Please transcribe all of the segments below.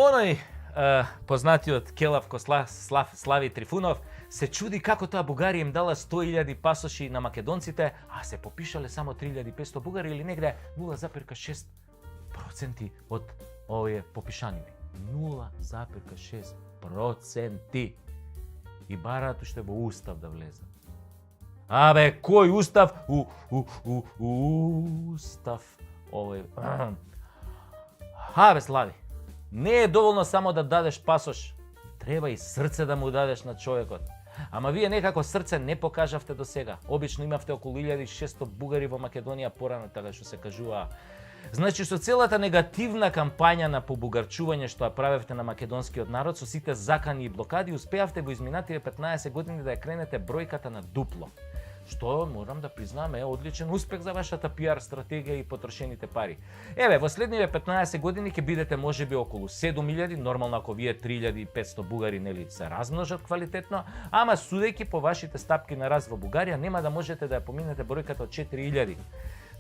Оној познатиот Келавко Слави Трифунов се чуди како тоа Бугарија им дала 100.000 пасоши на македонците, а се попишале само 3.500 бугари или негде 0,6% од овие попишани. 0,6%. И бараат уште во устав да влезат. Абе, кој устав? Устав. Овој. Абе, Слави, не е доволно само да дадеш пасош. Треба и срце да му дадеш на човекот. Ама вие некако срце не покажавте до сега. Обично имавте околу 1600 бугари во Македонија порано, така што се кажува. Значи, со целата негативна кампања на побугарчување што ја правевте на македонскиот народ, со сите закани и блокади, успеавте во изминатите 15 години да ја кренете бројката на дупло. Што, морам да признам, е одличен успех за вашата пиар стратегија и потрошените пари. Еве, во следниве 15 години ќе бидете можеби околу 7.000, нормално ако вие 3.500 бугари нели се размножат квалитетно, ама судејќи по вашите стапки на раз во Бугарија, нема да можете да ја поминете бројката од 4.000.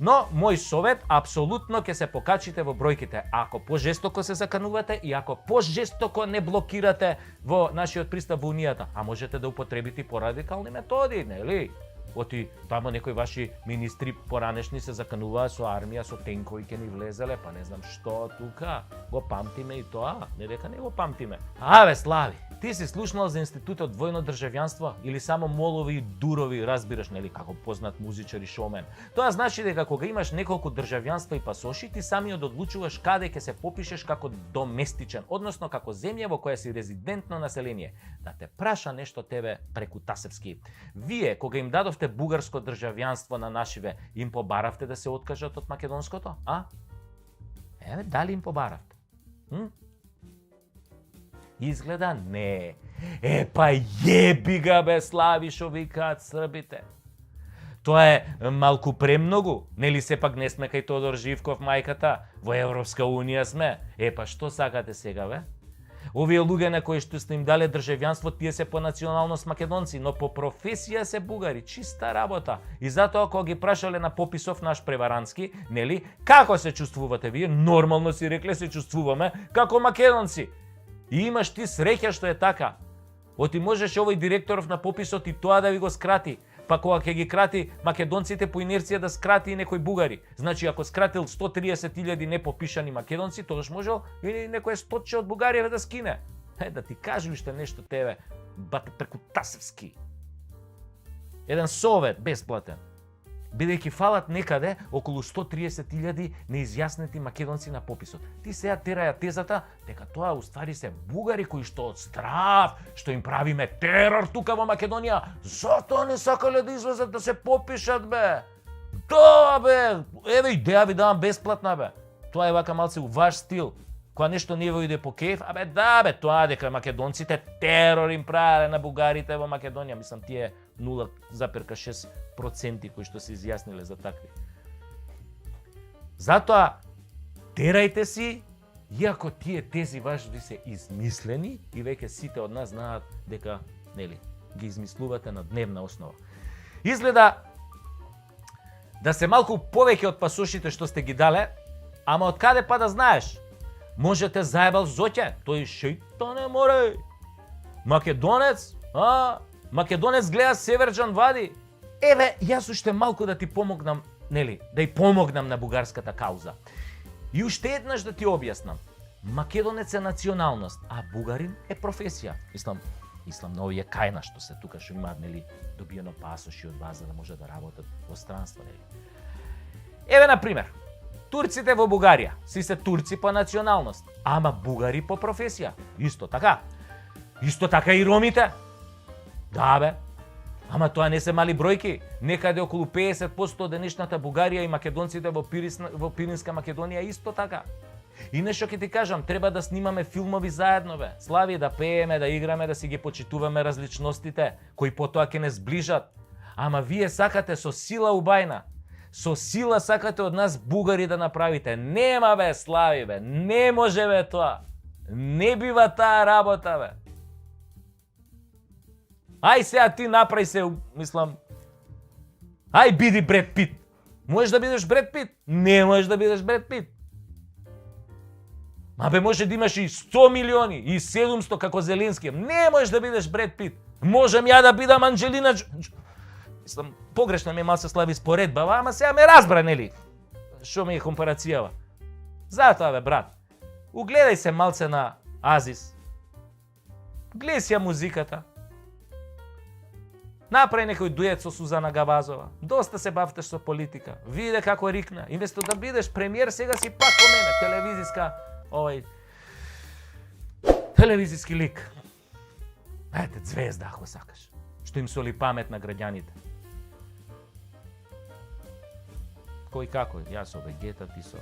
Но, мој совет, апсолутно ќе се покачите во бројките, ако пожестоко се заканувате и ако пожестоко не блокирате во нашиот пристап во Унијата, а можете да употребите порадикални методи, нели? Оти тамо некои ваши министри поранешни се закануваа со армија, со тенкови ќе ни влезеле, па не знам што тука. Го памтиме и тоа, не дека не го памтиме. Абе, Слави, ти си слушнал за институтот двојно државјанство или само молови и дурови разбираш, нели, како познат музичар и шоумен? Тоа значи дека кога имаш неколку државјанства и пасоши, ти самиот одлучуваш каде ќе се попишеш како доместичен, односно како земја во која си резидентно население. Да те праша нешто тебе преку Тасевски. Вие, кога им дадовте бугарско државјанство на нашиве, им побаравте да се откажат од македонското, а? Еве, дали им побаравте? Изгледа не. Па јеби га бе, Слави, шо викаат србите. Тоа е малку премногу, нели сепак не сме кај Тодор Живков мајката, во Европска Унија сме. Па што сакате сега, бе? Овие луѓе на кои што сте им дале државјанство, тие се по националност македонци, но по професија се бугари, чиста работа. И затоа кога ги прашале на пописов наш преварански, нели, како се чувствувате вие? Нормално си рекле се чувствуваме како македонци. И имаш ти среќа што е така. Оти можеш овој директоров на пописот и тоа да ви го скрати. Па кога ќе ги крати македонците по инерција да скрати и некои бугари. Значи, ако скратил 130.000 непопишани македонци, тогаш можел и некој стотче од Бугарија да скине. Да ти кажи уште нешто тебе, бате преку Тасевски. Еден совет, бесплатен. Бидејќи фалат некаде околу 130.000 неизјаснети македонци на пописот. Ти сега тераја тезата дека тоа уствари се бугари кои што од страв, што им правиме терор тука во Македонија, затоа не сакале да излезат да се попишат, бе. Да, бе, еве идеја ви давам бесплатна, бе. Тоа е вака малце у ваш стил. Кога нешто не во иде по кеф, да, бе, тоа дека македонците терор им правеле на бугарите во Македонија, мислам тие 0,6% кои што се изјасниле за такви. Затоа, терајте си, иако тие тези ваши се измислени и веќе сите од нас знаат дека, нели, ги измислувате на дневна основа. Изгледа да се малку повеќе од пасошите што сте ги дале, ама од каде па да знаеш? Можете заебал Зоќе, тој шејтане море. Македонец, Македонец гледа Северџан вади. Еве, јас уште малку да ти помогнам, нели, да ја помогнам на бугарската кауза. И уште еднаш да ти објаснам. Македонец е националност, а бугарин е професија. Мислам на овие кајна што се тука, што имаат, нели, добиено пасоши од вас за да може да работат во странство, нели. Еве, на пример, турците во Бугарија си се турци по националност, ама бугари по професија. Исто така. Исто така и ромите. Да, бе. Ама тоа не се мали бројки. Некаде околу 50% од денешната Бугарија и македонците во Пиринска Македонија исто така. И нешто ќе ти кажам, треба да снимаме филмови заедно, бе. Слави, да пееме, да играме, да си ги почитуваме различностите, кои потоа ќе не сближат. Ама вие сакате со сила убајна. Со сила сакате од нас бугари да направите. Нема, бе, Слави, бе. Не може, бе, тоа. Не бива таа работа, бе. Ај сега ти направи се, мислам. Ај биди Бред Пит. Можеш да бидеш Бред Пит? Не можеш да бидеш Бред Пит. Ма бе, може да имаш и 100 милиони, и 700 како Зеленски. Не можеш да бидеш Бред Пит. Можам ја да бидам Анджелина Мислам, погрешна ми малце слави споредбава, ама сега ме разбра, нели? Што ми е компарацијава? Затоа, бе, брат, угледај се малце на Азис. Гледај си ја музиката. Направи некој дует со Сузана Гавазова. Доста се бавтеш со политика. Виде како рикна. И вместо да бидеш премиер, сега си пак ко мене. Телевизиски лик. Ете, звезда, ако сакаш. Што им соли памет на граѓаните. Кој како? Јас со Вегета, ти со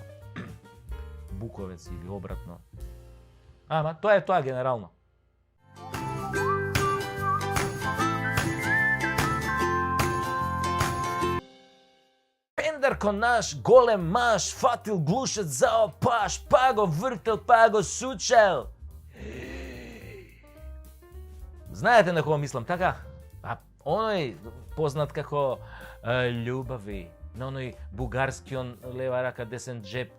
Буковец или обратно. Ама, тоа е тоа генерално. Пендер кон наш, голем маш, фатил глушец зао паш, па го вртел, па го сучел. Знаете на кого мислам, така? Оној познат како Љубави, на оној бугарскион лева рака десен джеб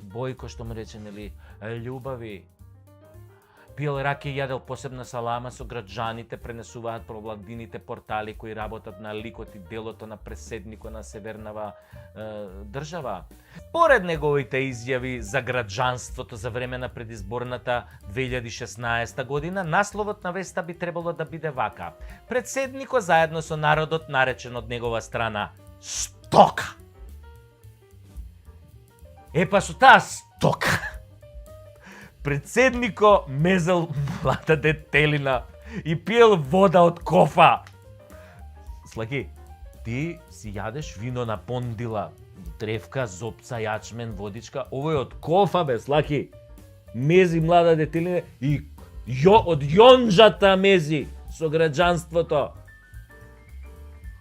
Бојко што му рече, нели, Љубави. Пиел раке, јадел посебна салама со граѓаните, пренесуваат провладините портали кои работат на ликот и делото на преседникот на Севернава држава. Поред неговите изјави за граѓанството за време на предизборната 2016 година, насловот на веста би требало да биде вака: Председникот заедно со народот, наречен од негова страна стока. Епа со таа стока председнико мезел млада детелина и пиел вода од кофа. Слаки, ти си јадеш вино на пондила, тревка, зопца, јачмен, водичка, овој од кофа, бе, Слаки. Мези млада детелина и од јонџата мези со граѓанството.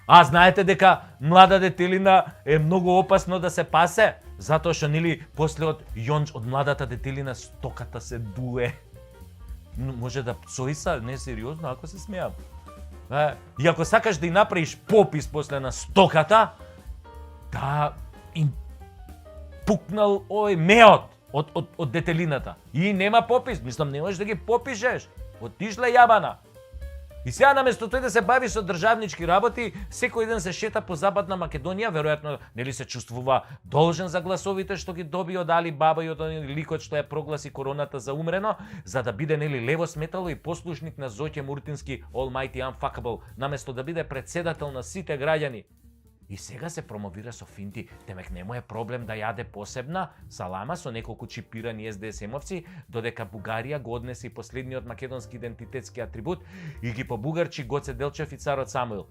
А знаете дека млада детелина е многу опасно да се пасе? Затоа што, нели, после од младата детелина стоката се дуе. Може да псоиса, не сериозно, ако се смеам. И ако сакаш да и направиш попис после на стоката, да им пукнал овој меот од детелината. И нема попис, мислам, не можеш да ги попишеш. Отишла јабана. И сега наместо тој да се бави со државнички работи, секој ден се шета по Западна Македонија, веројатно нели се чувствува должен за гласовите што ги доби од Али Баба и од ликот што ја прогласи короната за умрено, за да биде нели лево сметало и послушник на Зоќе Муртински, Almighty Unfuckable, наместо да биде председател на сите граѓани. И сега се промовира со финти, темек не му е проблем да јаде посебна салама со неколку чипирани СДСМовци, додека Бугарија го однесе и последниот македонски идентитетски атрибут и ги побугарчи Гоце Делчев и царот Самуил.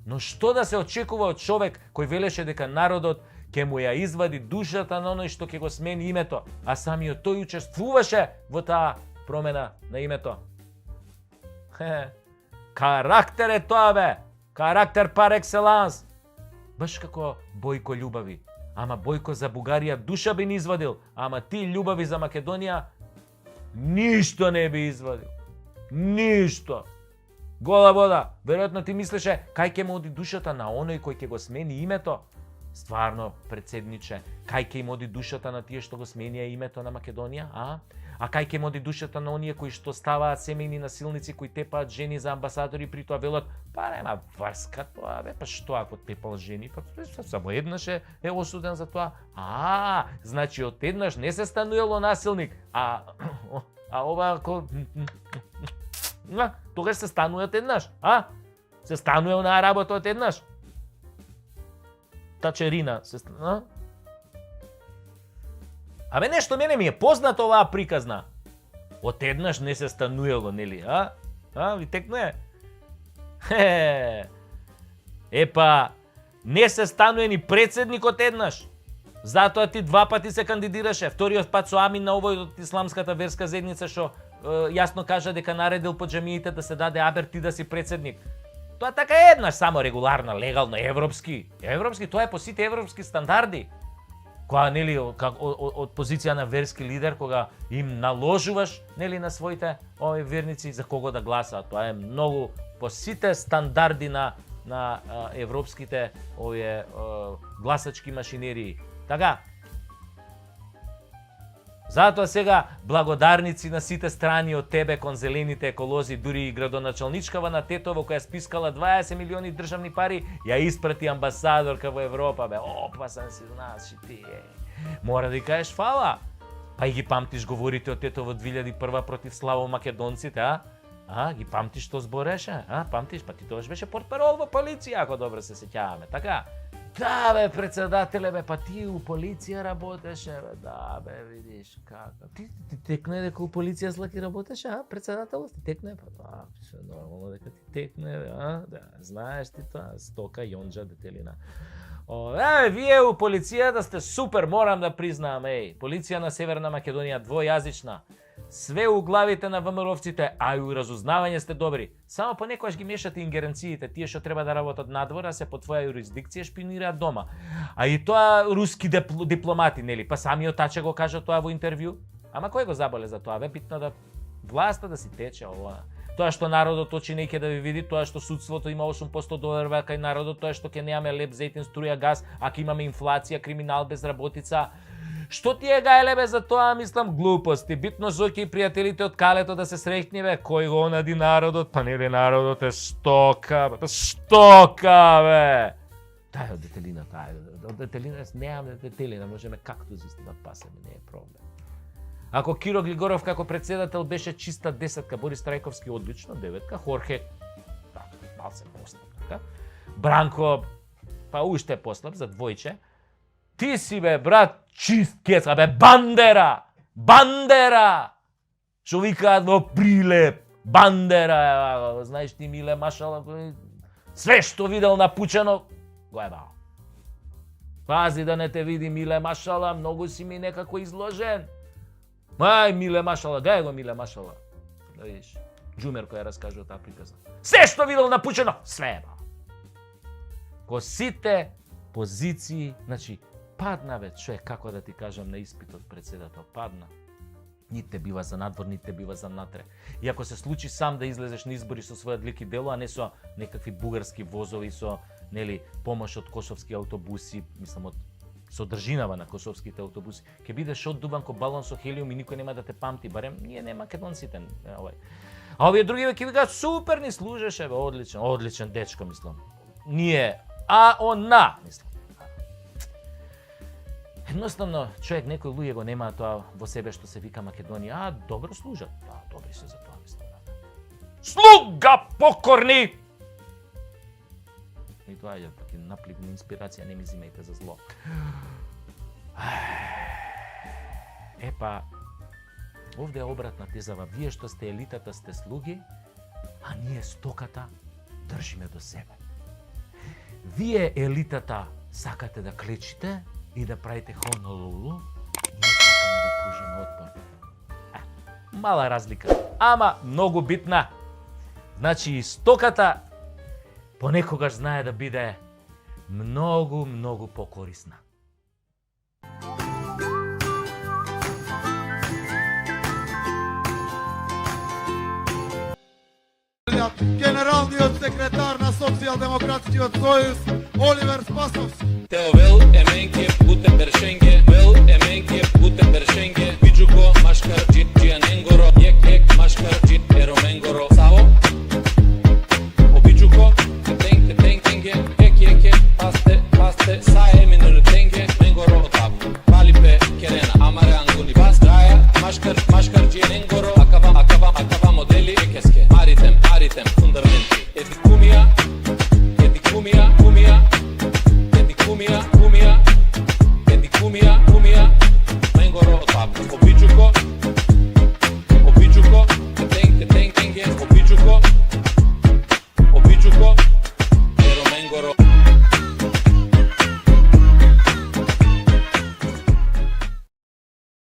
Но што да се очекува од човек кој велеше дека народот ќе му ја извади душата на оној што ќе го смени името, а самиот тој учествуваше во таа промена на името? Карактер е тоа, бе! Карактер пар екселанс! Баш како Бојко Љубави. Ама Бојко за Бугарија душа би ни извадил, ама ти Љубави за Македонија ништо не би извадил. Ништо. Гола вода. Веројатно ти мислеше кај ќе му оди душата на оној кој ќе го смени името. Стварно, председниче, кај ќе им оди душата на тие што го сменија името на Македонија, а? А кај ќе им оди душата на оние кои што ставаат семејни насилници, кои тепаат жени за амбасадори, при тоа велат, па нема врска тоа, бе, па што ако тепал жени, па само еднаш е осуден за тоа. Значи од еднаш не се стануело насилник, а ова ако тогаш се станува од еднаш, а? Се станува на работа од еднаш. Тачерина се станува. Абе, нешто мене ми е познато оваа приказна. Од еднаш не се стануело, нели, а? Ви текнуе? Епа, не се стануе ни председник од еднаш. Затоа ти два пати се кандидираше. Вториот пат со Амин на овој од исламската верска заедница што јасно кажа дека наредил по џамиите да се даде абер ти да си председник. Тоа така е еднаш, само регуларна, легално, европски. Европски, тоа е по сите европски стандарди. Кога, нели, од позиција на верски лидер, кога им наложуваш, нели, на своите верници за кого да гласаат. Тоа е многу по сите стандарди на европските гласачки машинерии. Така. Затоа сега благодарници на сите страни од тебе кон зелените еколози, дури и градоначалничкава на Тетово која спискала 20 милиони државни пари, ја испрати амбасадорка во Европа, бе. Опа, сам си знаеш и ти. Мора да ја кажеш фала. Па и ги памтиш говорите од Тетово 2001 против славо македонците, а? Ги памтиш што збореше? Памтиш? Па ти тогаш беше портпарол во полиција, ако добро се сеќаваме, така? Да, бе, председателе, бе, па ти у полиција работеше, бе, да, бе, видиш, како. Ти текне дека у полиција злаки работеше, председател, ти текне, па да, се нормално дека ти текне, бе, да, знаеш ти тоа, стока, јонџа, детелина. Вие у полицијата сте супер, морам да признам, полиција на Северна Македонија двојазична. Све у главите на ВМРО-вците, а и у разузнавање сте добри. Само понекогаш ги мешате ингеренциите, тие што треба да работат надвор, а се по твоја юрисдикција шпинираат дома. А и тоа руски дипломати, нели? Па самиот Таче го кажа тоа во интервју. Ама кој го заболе за тоа? Бе, битно да власта да си тече ова. Тоа што народот очи неќе да ви види, тоа што судството има 8% доверба кај народот, тоа што ќе немаме леп, зејтин, струја, газ, ако имаме инфлација, криминал, безработица. Што ти е гајле бе за тоа, мислам, глупости. Битно Зоки и пријателите од Калето да се среќни бе, кој го онади народот, па нели народот е стока, бе, бе. Тај од детелина, од детелина, немаме детелина, можеме кактузи да пасеме, не е проблем. Ако Киро Глигоров како председател беше чиста десетка, Борис Трајковски одлично, деветка, Хорхе, мал се послаб, така? Бранко, па уште послаб за двојче. Ти си бе, брат, чист кеца, бе, Бандера! Шо викаат во Прилеп, Бандера, знаеш ти Миле Машала, све што видел напучено, го е бал. Пази да не те види Миле Машала, многу си ми некако изложен. Миле Машала, гај го Миле Машала. Да видиш, Джумер која раскажува таа приказна. Се што видел напучено, све е бал. Ко сите позиции, значи, падна бе, човек, како да ти кажам, на испитот председател, падна. Ните бива за надвор, ните бива за натре. И ако се случи сам да излезеш на избори со својот лик и дело, а не со некакви бугарски возови, со, нели, помош од косовски автобуси, мислам, од содржинава на косовските автобуси, ќе бидеш оддуван ко балон со хелиум и никој нема да те памти, барем ние не македонците, овај. А овие други ќе викаат супер ни служеше, бе, одличен дечко, мислам. Ние, мислам. Едноставно, човек, некои луѓе го немаат тоа во себе што се вика Македонија, добро служат. Да, добри се за тоа, мислам. Слуга покорни! И тоа е таки напливна инспирација, не ми зимајте за зло. Епа, овде е обратна тезава. Вие што сте елитата сте слуги, а ние стоката држиме до себе. Вие елитата сакате да клечите и да правите хонолулу, ние сакаме да пружиме отпор. Мала разлика, ама многу битна. Значи и стоката понекогаш знае да биде многу покорисна. Генералниот секретар на Социјалдемократскиот сојуз Оливер Спасовски. Теовел е менј